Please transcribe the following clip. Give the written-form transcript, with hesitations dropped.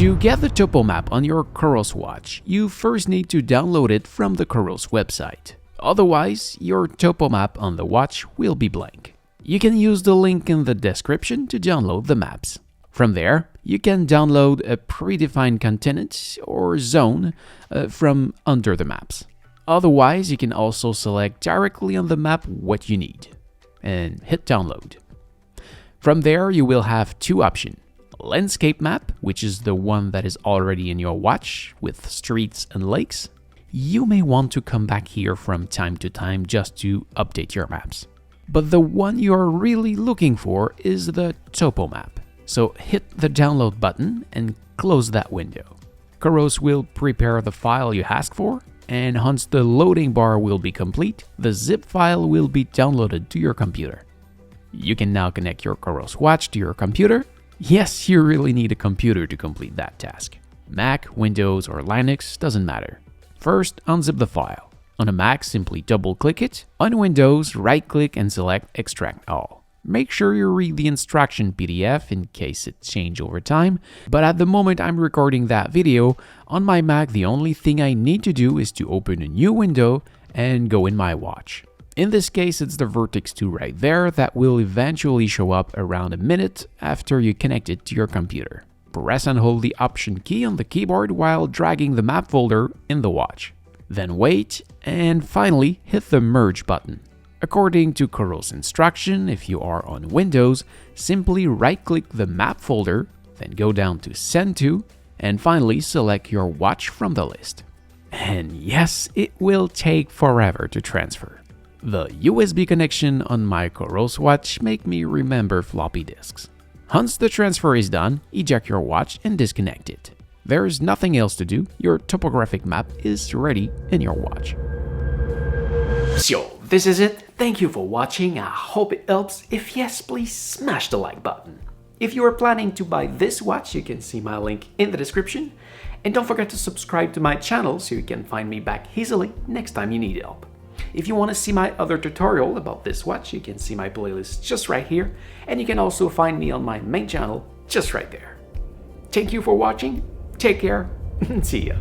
To get the topo map on your Coros watch, you first need to download it from the Coros website. Otherwise, your topo map on the watch will be blank. You can use the link in the description to download the maps. From there, you can download a predefined continent or zone from under the maps. Otherwise, you can also select directly on the map what you need and hit download. From there, you will have two options. Landscape map, which is the one that is already in your watch with streets and lakes. You may want to come back here from time to time just to update your maps. But the one you're really looking for is the topo map. So hit the download button and close that window. Coros will prepare the file you ask for, and once the loading bar will be complete, the zip file will be downloaded to your computer. You can now connect your Coros watch to your computer. Yes, you really need a computer to complete that task. Mac, Windows, or Linux doesn't matter. First, unzip the file. On a Mac, simply double-click it. On Windows, right-click and select Extract All. Make sure you read the instruction PDF in case it changes over time, but at the moment I'm recording that video, on my Mac the only thing I need to do is to open a new window and go in my watch. In this case, it's the Vertex 2 right there that will eventually show up around a minute after you connect it to your computer. Press and hold the Option key on the keyboard while dragging the map folder in the watch. Then wait, and finally hit the Merge button. According to Coros instruction, if you are on Windows, simply right-click the map folder, then go down to Send to, and finally select your watch from the list. And yes, it will take forever to transfer. The USB connection on my Coros watch make me remember floppy disks. Once the transfer is done, eject your watch and disconnect it. There is nothing else to do, your topographic map is ready in your watch. So, this is it. Thank you for watching, I hope it helps. If yes, please smash the like button. If you are planning to buy this watch, you can see my link in the description. And don't forget to subscribe to my channel so you can find me back easily next time you need help. If you want to see my other tutorial about this watch, you can see my playlist just right here, and you can also find me on my main channel just right there. Thank you for watching, take care, and see ya.